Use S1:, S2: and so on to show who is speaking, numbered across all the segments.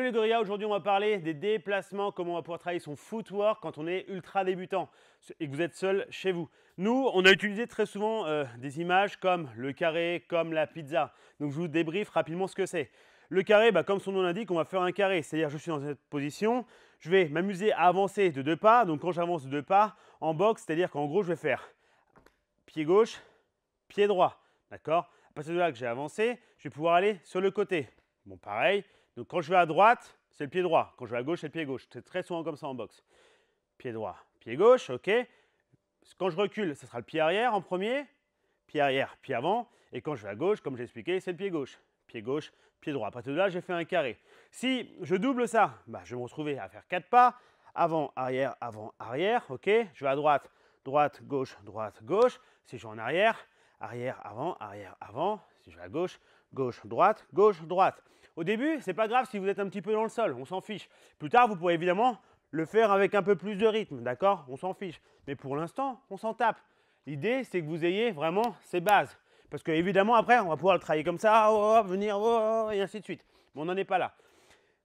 S1: Salut les gorillas, aujourd'hui on va parler des déplacements, comment on va pouvoir travailler son footwork quand on est ultra débutant et que vous êtes seul chez vous. Nous, on a utilisé très souvent des images comme le carré, comme la pizza. Donc je vous débriefe rapidement ce que c'est. Le carré, comme son nom l'indique, on va faire un carré, c'est-à-dire je suis dans cette position, je vais m'amuser à avancer de 2 pas. Donc quand j'avance de 2 pas en boxe, c'est-à-dire qu'en gros je vais faire pied gauche, pied droit, d'accord? À partir de là que j'ai avancé, je vais pouvoir aller sur le côté. Bon, pareil. Donc, quand je vais à droite, c'est le pied droit. Quand je vais à gauche, c'est le pied gauche. C'est très souvent comme ça en boxe. Pied droit, pied gauche, ok. Quand je recule, ce sera le pied arrière en premier. Pied arrière, pied avant. Et quand je vais à gauche, comme j'ai expliqué, c'est le pied gauche. Pied gauche, pied droit. À partir de là, j'ai fait un carré. Si je double ça, je vais me retrouver à faire 4 pas. Avant, arrière, ok. Je vais à droite, droite, gauche, droite, gauche. Si je vais en arrière, arrière, avant. Si je vais à gauche, gauche, droite, gauche, droite. Au début, c'est pas grave si vous êtes un petit peu dans le sol, on s'en fiche. Plus tard, vous pourrez évidemment le faire avec un peu plus de rythme, d'accord? On s'en fiche. Mais pour l'instant, on s'en tape. L'idée, c'est que vous ayez vraiment ces bases. Parce que évidemment, après, on va pouvoir le travailler comme ça, venir, et ainsi de suite. Mais on n'en est pas là.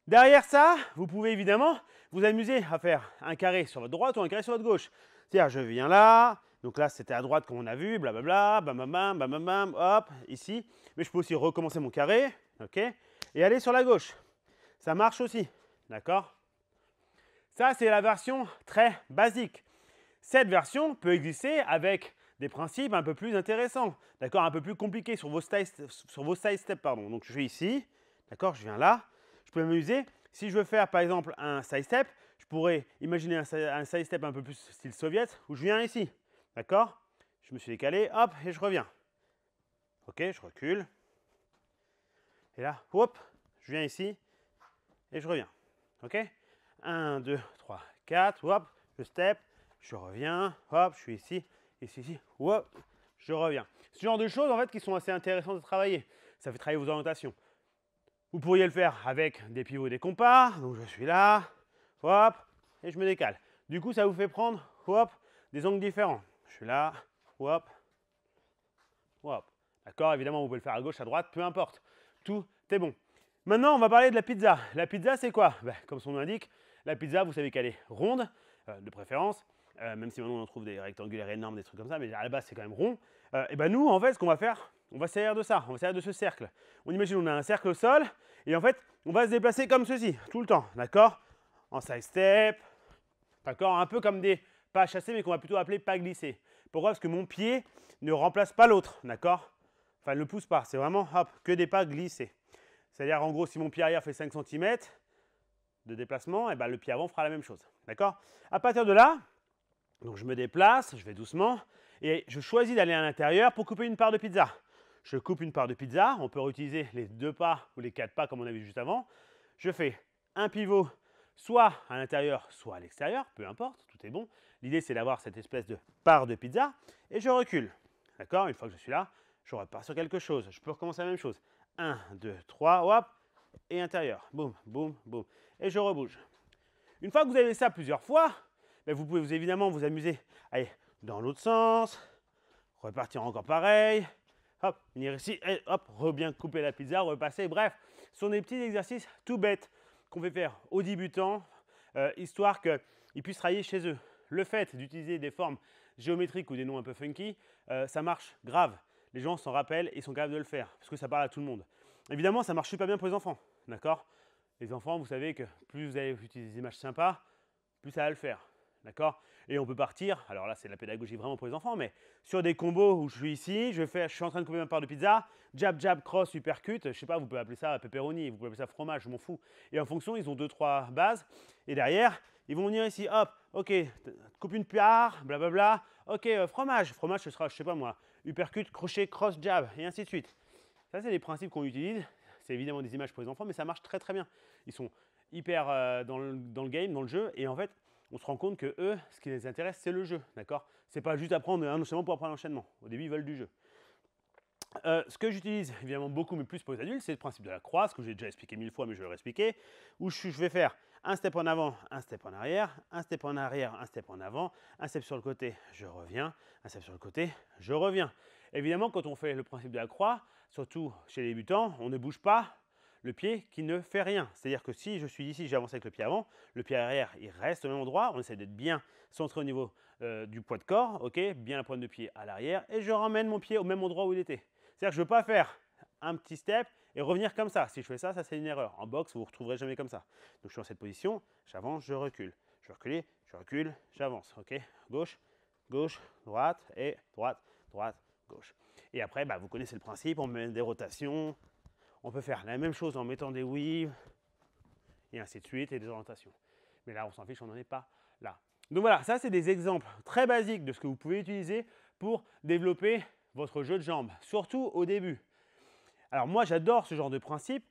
S1: Derrière ça, vous pouvez évidemment vous amuser à faire un carré sur votre droite ou un carré sur votre gauche. C'est-à-dire, je viens là, donc là, c'était à droite comme on a vu, blablabla, bam, bam, bam, bam, bam, bam, hop, ici. Mais je peux aussi recommencer mon carré, ok, et aller sur la gauche. Ça marche aussi, d'accord? Ça, c'est la version très basique. Cette version peut exister avec des principes un peu plus intéressants, d'accord, un peu plus compliqués sur vos side steps, pardon. Donc, je suis ici, d'accord, je viens là. Je peux m'amuser. Si je veux faire par exemple un side step, je pourrais imaginer un side step un peu plus style soviète où je viens ici. D'accord? Je me suis décalé, hop, et je reviens. Ok, je recule. Et là, hop, je viens ici et je reviens. Ok? 1, 2, 3, 4, hop, je step, je reviens, hop, je suis ici, ici, hop, je reviens. Ce genre de choses en fait qui sont assez intéressantes de travailler. Ça fait travailler vos orientations. Vous pourriez le faire avec des pivots et des compas. Donc je suis là, hop, et je me décale. Du coup, ça vous fait prendre, hop, des angles différents. Je suis là, hop, hop. D'accord, évidemment, vous pouvez le faire à gauche, à droite, peu importe. Tout est bon. Maintenant, on va parler de la pizza. La pizza, c'est quoi? Comme son nom l'indique, la pizza, vous savez qu'elle est ronde, de préférence. Même si maintenant on en trouve des rectangulaires énormes, des trucs comme ça, mais à la base, c'est quand même rond. Et nous, en fait, ce qu'on va faire, on va servir de ça, on va servir de ce cercle. On imagine on a un cercle au sol, et en fait, on va se déplacer comme ceci, tout le temps, d'accord? En side step, d'accord? Un peu comme des pas chassés, mais qu'on va plutôt appeler pas glissés. Pourquoi? Parce que mon pied ne remplace pas l'autre, d'accord? Enfin, ne le pousse pas, c'est vraiment, hop, que des pas glissés. C'est-à-dire, en gros, si mon pied arrière fait 5 cm de déplacement, et le pied avant fera la même chose, d'accord? À partir de là, donc je me déplace, je vais doucement, et je choisis d'aller à l'intérieur pour couper une part de pizza. Je coupe une part de pizza, on peut réutiliser les 2 pas ou les 4 pas comme on a vu juste avant. Je fais un pivot soit à l'intérieur, soit à l'extérieur, peu importe, tout est bon. L'idée c'est d'avoir cette espèce de part de pizza et je recule. D'accord? Une fois que je suis là, je repars sur quelque chose. Je peux recommencer la même chose. 1, 2, 3, hop, et intérieur. Boum, boum, boum. Et je rebouge. Une fois que vous avez ça plusieurs fois, vous pouvez évidemment vous amuser. Allez, dans l'autre sens, repartir encore pareil, hop, venir ici, et hop, bien couper la pizza, repasser. Bref, ce sont des petits exercices tout bêtes qu'on fait faire aux débutants, histoire qu'ils puissent travailler chez eux. Le fait d'utiliser des formes géométriques ou des noms un peu funky, ça marche grave. Les gens s'en rappellent et sont capables de le faire, parce que ça parle à tout le monde. Évidemment, ça marche super bien pour les enfants, d'accord? Les enfants, vous savez que plus vous allez utiliser des images sympas, plus ça va le faire. D'accord? Et on peut partir, alors là c'est de la pédagogie vraiment pour les enfants, mais sur des combos où je suis ici, je suis en train de couper ma part de pizza, jab, jab, cross, uppercut, je sais pas, vous pouvez appeler ça pepperoni, vous pouvez appeler ça fromage, je m'en fous. Et en fonction, ils ont 2-3 bases, et derrière, ils vont venir ici, hop, ok, coupe une part, blablabla, ok, fromage, ce sera, je sais pas moi, uppercut, crochet, cross, jab, et ainsi de suite. Ça, c'est les principes qu'on utilise. C'est évidemment des images pour les enfants, mais ça marche très très bien. Ils sont hyper dans le game, dans le jeu, et en fait, on se rend compte que eux, ce qui les intéresse, c'est le jeu, d'accord? C'est pas juste apprendre un enchaînement pour apprendre l'enchaînement. Au début, ils veulent du jeu. Ce que j'utilise évidemment beaucoup, mais plus pour les adultes, c'est le principe de la croix, ce que j'ai déjà expliqué 1000 fois, mais je vais le réexpliquer, où je vais faire un step en avant, un step en arrière, un step en arrière, un step en avant, un step sur le côté, je reviens, un step sur le côté, je reviens. Évidemment, quand on fait le principe de la croix, surtout chez les débutants, on ne bouge pas le pied qui ne fait rien. C'est-à-dire que si je suis ici, j'avance avec le pied avant, le pied arrière, il reste au même endroit. On essaie d'être bien centré au niveau du poids de corps, ok, bien la pointe de pied à l'arrière, et je ramène mon pied au même endroit où il était. C'est-à-dire que je ne veux pas faire un petit step et revenir comme ça. Si je fais ça, ça c'est une erreur. En boxe, vous ne vous retrouverez jamais comme ça. Donc je suis dans cette position, j'avance, je recule. Je vais reculer, je recule, j'avance. Ok, gauche, gauche, droite et droite, droite, gauche. Et après, vous connaissez le principe, on met des rotations. On peut faire la même chose en mettant des weaves et ainsi de suite et des orientations. Mais là, on s'en fiche, on n'en est pas là. Donc voilà, ça c'est des exemples très basiques de ce que vous pouvez utiliser pour développer votre jeu de jambes, surtout au début. Alors moi, j'adore ce genre de principe,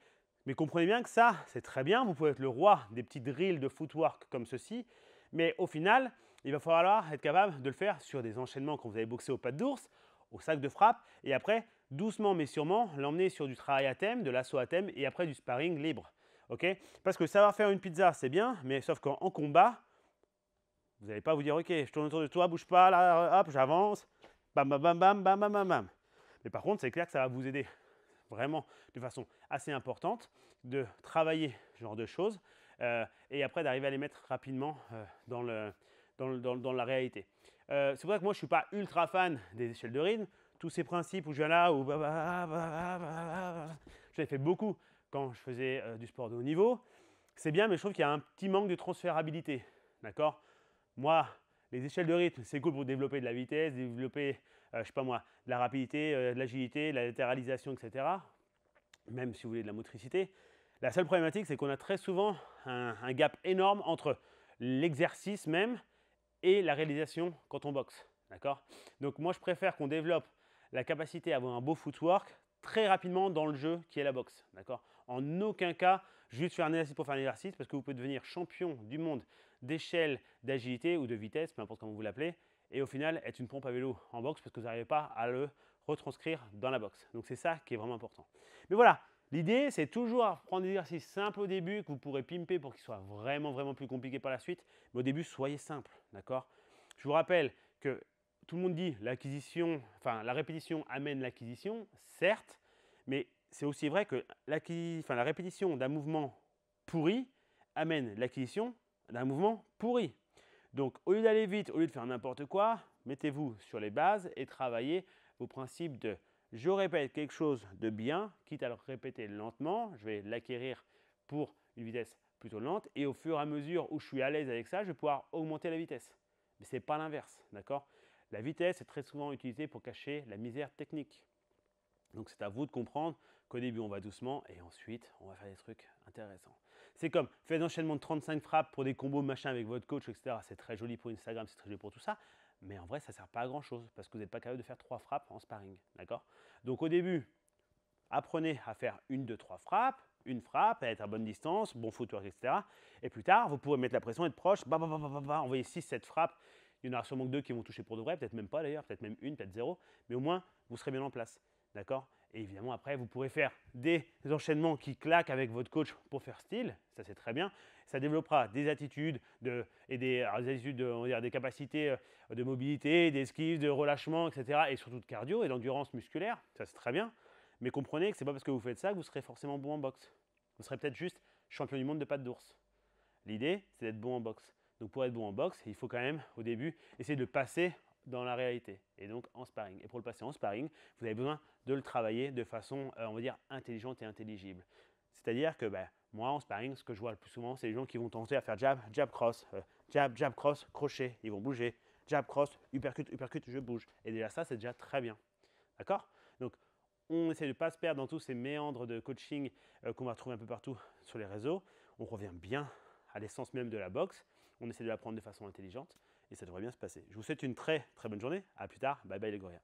S1: mais comprenez bien que ça, c'est très bien. Vous pouvez être le roi des petits drills de footwork comme ceci, mais au final, il va falloir être capable de le faire sur des enchaînements quand vous avez boxé aux pattes d'ours, au sac de frappe, et après, doucement mais sûrement, l'emmener sur du travail à thème, de l'assaut à thème, et après du sparring libre. Okay, parce que savoir faire une pizza, c'est bien, mais sauf qu'en combat, vous n'allez pas vous dire, ok, je tourne autour de toi, bouge pas, là, hop, j'avance, bam, bam, bam, bam, bam, bam, bam, bam. Mais par contre, c'est clair que ça va vous aider vraiment de façon assez importante de travailler ce genre de choses et après d'arriver à les mettre rapidement dans la réalité. C'est pour ça que moi, je ne suis pas ultra fan des échelles de rythme. Tous ces principes où je viens là, où j'en ai fait beaucoup quand je faisais du sport de haut niveau. C'est bien, mais je trouve qu'il y a un petit manque de transférabilité. D'accord? Moi, les échelles de rythme, c'est cool pour développer de la vitesse, développer, je sais pas moi, de la rapidité, de l'agilité, de la latéralisation, etc. Même si vous voulez de la motricité. La seule problématique, c'est qu'on a très souvent un gap énorme entre l'exercice même et la réalisation quand on boxe. D'accord? Donc moi, je préfère qu'on développe la capacité à avoir un beau footwork très rapidement dans le jeu qui est la boxe. D'accord? En aucun cas, juste faire un exercice pour faire un exercice, parce que vous pouvez devenir champion du monde d'échelle, d'agilité ou de vitesse, peu importe comment vous l'appelez, et au final être une pompe à vélo en boxe parce que vous n'arrivez pas à le retranscrire dans la boxe. Donc c'est ça qui est vraiment important. Mais voilà, l'idée c'est toujours prendre des exercices simples au début que vous pourrez pimper pour qu'ils soient vraiment vraiment plus compliqués par la suite. Mais au début, soyez simple, d'accord? Je vous rappelle que tout le monde dit l'acquisition, enfin la répétition amène l'acquisition, certes, mais c'est aussi vrai que la répétition d'un mouvement pourri amène l'acquisition d'un mouvement pourri. Donc, au lieu d'aller vite, au lieu de faire n'importe quoi, mettez-vous sur les bases et travaillez vos principes de je répète quelque chose de bien, quitte à le répéter lentement, je vais l'acquérir pour une vitesse plutôt lente et au fur et à mesure où je suis à l'aise avec ça, je vais pouvoir augmenter la vitesse. Mais ce n'est pas l'inverse, d'accord? La vitesse est très souvent utilisée pour cacher la misère technique. Donc, c'est à vous de comprendre qu'au début, on va doucement et ensuite, on va faire des trucs intéressants. C'est comme faire un enchaînement de 35 frappes pour des combos machin avec votre coach, etc. C'est très joli pour Instagram, c'est très joli pour tout ça. Mais en vrai, ça ne sert pas à grand chose parce que vous n'êtes pas capable de faire 3 frappes en sparring. D'accord? Donc, au début, apprenez à faire 1, 2, 3 frappes, une frappe, à être à bonne distance, bon footwork, etc. Et plus tard, vous pourrez mettre la pression, être proche, envoyer 6, 7 frappes. Il y en aura sûrement que 2 qui vont toucher pour de vrai, peut-être même pas d'ailleurs, peut-être même 1, peut-être 0. Mais au moins, vous serez bien en place. D'accord? Et évidemment, après, vous pourrez faire des enchaînements qui claquent avec votre coach pour faire style. Ça, c'est très bien. Ça développera des attitudes des capacités de mobilité, d'esquive, de relâchement, etc. Et surtout de cardio et d'endurance musculaire. Ça, c'est très bien. Mais comprenez que ce n'est pas parce que vous faites ça que vous serez forcément bon en boxe. Vous serez peut-être juste champion du monde de pattes d'ours. L'idée, c'est d'être bon en boxe. Donc, pour être bon en boxe, il faut quand même, au début, essayer de passer dans la réalité et donc en sparring. Et pour le passer en sparring, vous avez besoin de le travailler de façon, on va dire, intelligente et intelligible. C'est-à-dire que moi, en sparring, ce que je vois le plus souvent, c'est les gens qui vont tenter à faire jab, jab, cross, jab, jab, cross, crochet. Ils vont bouger. Jab, cross, uppercut, uppercut, je bouge. Et déjà ça, c'est déjà très bien. D'accord? Donc, on essaie de ne pas se perdre dans tous ces méandres de coaching qu'on va retrouver un peu partout sur les réseaux. On revient bien à l'essence même de la boxe. On essaie de l'apprendre de façon intelligente et ça devrait bien se passer. Je vous souhaite une très très bonne journée. À plus tard. Bye bye les gorillas.